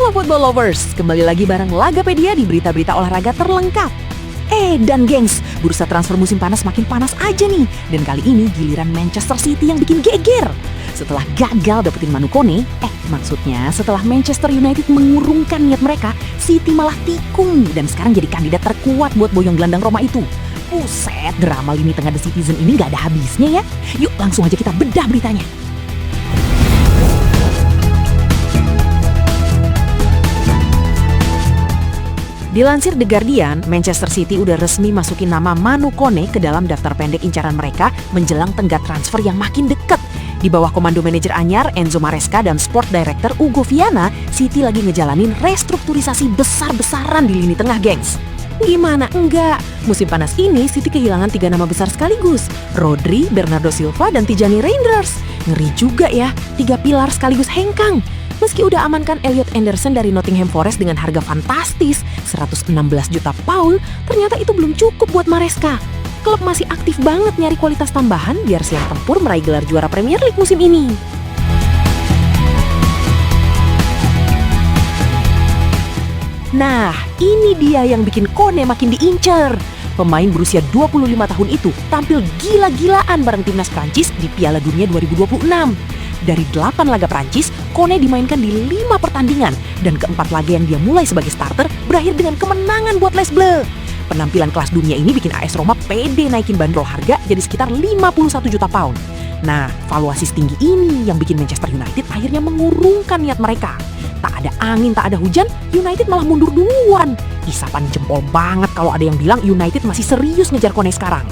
Halo Football Lovers, kembali lagi bareng Lagapedia di berita-berita olahraga terlengkap. Dan gengs, bursa transfer musim panas makin panas aja nih. Dan kali ini giliran Manchester City yang bikin geger. Setelah gagal dapetin Manu Kone, maksudnya setelah Manchester United mengurungkan niat mereka, City malah tikung dan sekarang jadi kandidat terkuat buat boyong gelandang Roma itu. Buset, drama lini tengah The Citizen ini gak ada habisnya ya. Yuk langsung aja kita bedah beritanya. Dilansir The Guardian, Manchester City udah resmi masukin nama Manu Kone ke dalam daftar pendek incaran mereka menjelang tenggat transfer yang makin deket. Di bawah komando manajer anyar Enzo Maresca dan Sport Director Ugo Viana, City lagi ngejalanin restrukturisasi besar-besaran di lini tengah, gengs. Gimana enggak? Musim panas ini City kehilangan 3 nama besar sekaligus, Rodri, Bernardo Silva, dan Tijani Reinders. Ngeri juga ya, 3 pilar sekaligus hengkang. Meski udah amankan Elliot Anderson dari Nottingham Forest dengan harga fantastis 116 juta pound, ternyata itu belum cukup buat Maresca. Klub masih aktif banget nyari kualitas tambahan biar siap tempur meraih gelar juara Premier League musim ini. Nah, ini dia yang bikin Kone makin diincar. Pemain berusia 25 tahun itu tampil gila-gilaan bareng timnas Prancis di Piala Dunia 2026. Dari 8 laga Prancis, Kone dimainkan di 5 pertandingan dan keempat laga yang dia mulai sebagai starter berakhir dengan kemenangan buat Les Bleus. Penampilan kelas dunia ini bikin AS Roma pede naikin bandrol harga jadi sekitar 51 juta pound. Nah, valuasi setinggi ini yang bikin Manchester United akhirnya mengurungkan niat mereka. Tak ada angin, tak ada hujan, United malah mundur duluan. Isapan jempol banget kalau ada yang bilang United masih serius ngejar Kone sekarang.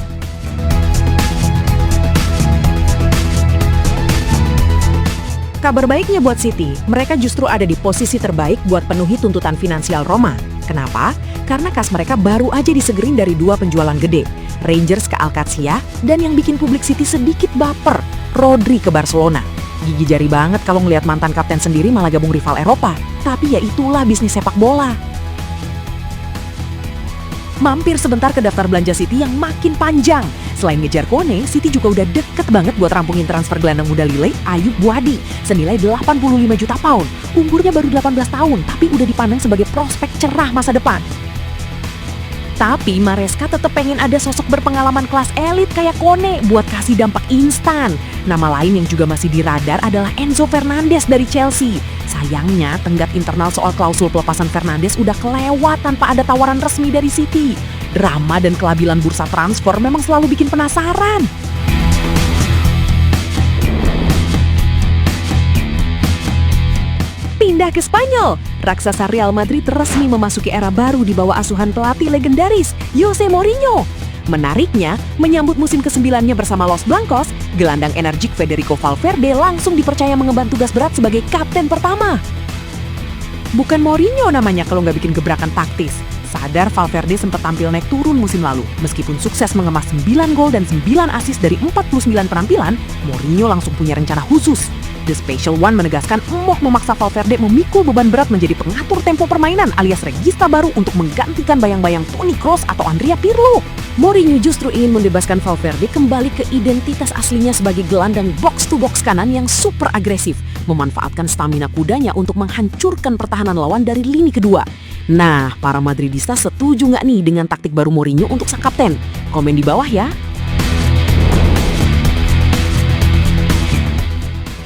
Kabar baiknya buat City, mereka justru ada di posisi terbaik buat penuhi tuntutan finansial Roma. Kenapa? Karena kas mereka baru aja disegerin dari 2 penjualan gede, Rangers ke Alcacia, dan yang bikin publik City sedikit baper, Rodri ke Barcelona. Gigi jari banget kalau ngelihat mantan kapten sendiri malah gabung rival Eropa. Tapi ya itulah bisnis sepak bola. Mampir sebentar ke daftar belanja City yang makin panjang. Selain ngejar Kone, City juga udah deket banget buat rampungin transfer gelandang muda Lille, Ayub Buadi, senilai 85 juta pound. Umurnya baru 18 tahun, tapi udah dipandang sebagai prospek cerah masa depan. Tapi Maresca tetap pengen ada sosok berpengalaman kelas elit kayak Kone buat kasih dampak instan. Nama lain yang juga masih di radar adalah Enzo Fernandez dari Chelsea. Sayangnya, tenggat internal soal klausul pelepasan Fernandes udah kelewat tanpa ada tawaran resmi dari City. Drama dan kelabilan bursa transfer memang selalu bikin penasaran. Pindah ke Spanyol, raksasa Real Madrid resmi memasuki era baru di bawah asuhan pelatih legendaris Jose Mourinho. Menariknya, menyambut musim ke-9-nya bersama Los Blancos, gelandang energik Federico Valverde langsung dipercaya mengemban tugas berat sebagai kapten pertama. Bukan Mourinho namanya kalau nggak bikin gebrakan taktis. Sadar Valverde sempat tampil naik turun musim lalu. Meskipun sukses mengemas 9 gol dan 9 assist dari 49 penampilan, Mourinho langsung punya rencana khusus. The Special One menegaskan emoh memaksa Valverde memikul beban berat menjadi pengatur tempo permainan alias regista baru untuk menggantikan bayang-bayang Toni Kroos atau Andrea Pirlo. Mourinho justru ingin membebaskan Valverde kembali ke identitas aslinya sebagai gelandang box-to-box kanan yang super agresif, memanfaatkan stamina kudanya untuk menghancurkan pertahanan lawan dari lini kedua. Nah, para Madridista setuju nggak nih dengan taktik baru Mourinho untuk sang kapten? Komen di bawah ya.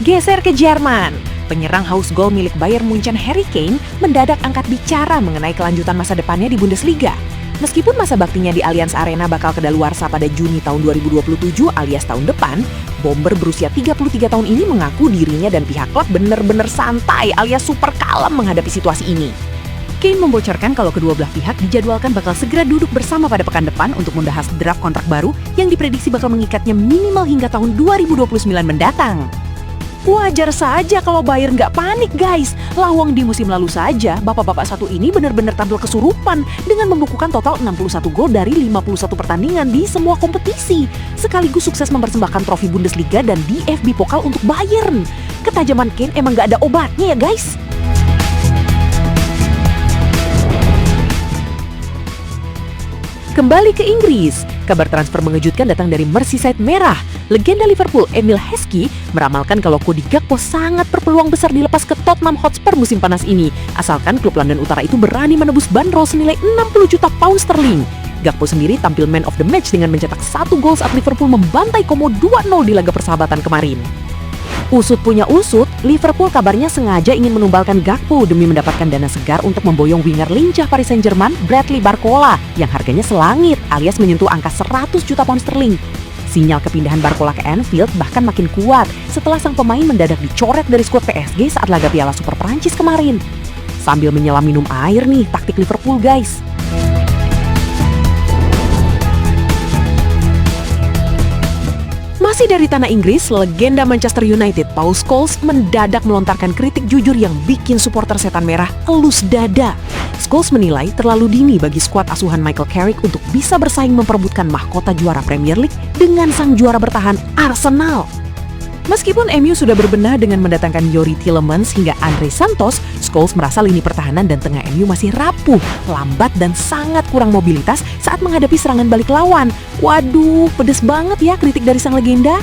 Geser ke Jerman. Penyerang haus gol milik Bayern Munchen Harry Kane mendadak angkat bicara mengenai kelanjutan masa depannya di Bundesliga. Meskipun masa baktinya di Allianz Arena bakal kedaluarsa pada Juni tahun 2027 alias tahun depan, Bomber berusia 33 tahun ini mengaku dirinya dan pihak klub bener-bener santai alias super kalem menghadapi situasi ini. Kane membocorkan kalau kedua belah pihak dijadwalkan bakal segera duduk bersama pada pekan depan untuk membahas draft kontrak baru yang diprediksi bakal mengikatnya minimal hingga tahun 2029 mendatang. Wajar saja kalau Bayern nggak panik guys. Lawang di musim lalu saja, bapak-bapak satu ini benar-benar tampil kesurupan dengan membukukan total 61 gol dari 51 pertandingan di semua kompetisi. Sekaligus sukses mempersembahkan trofi Bundesliga dan DFB Pokal untuk Bayern. Ketajaman Kane emang nggak ada obatnya ya guys. Kembali ke Inggris, Kabar transfer mengejutkan datang dari Merseyside Merah. Legenda Liverpool Emile Heskey meramalkan kalau Cody Gakpo sangat berpeluang besar dilepas ke Tottenham Hotspur musim panas ini, asalkan klub London Utara itu berani menebus bandrol senilai 60 juta pound sterling. Gakpo sendiri tampil man of the match dengan mencetak 1 gol saat Liverpool membantai Como 2-0 di laga persahabatan kemarin. Usut punya usut, Liverpool kabarnya sengaja ingin menumbalkan Gakpo demi mendapatkan dana segar untuk memboyong winger lincah Paris Saint-Germain Bradley Barcola yang harganya selangit alias menyentuh angka 100 juta pound sterling. Sinyal kepindahan Barcola ke Anfield bahkan makin kuat setelah sang pemain mendadak dicoret dari skuad PSG saat laga Piala Super Prancis kemarin. Sambil menyelam minum air nih taktik Liverpool guys. Masih dari tanah Inggris, legenda Manchester United Paul Scholes mendadak melontarkan kritik jujur yang bikin supporter setan merah elus dada. Scholes menilai terlalu dini bagi skuad asuhan Michael Carrick untuk bisa bersaing memperebutkan mahkota juara Premier League dengan sang juara bertahan Arsenal. Meskipun MU sudah berbenah dengan mendatangkan Youri Tielemans hingga Andre Santos, Scholes merasa lini pertahanan dan tengah MU masih rapuh, lambat dan sangat kurang mobilitas saat menghadapi serangan balik lawan. Waduh, pedes banget ya kritik dari sang legenda.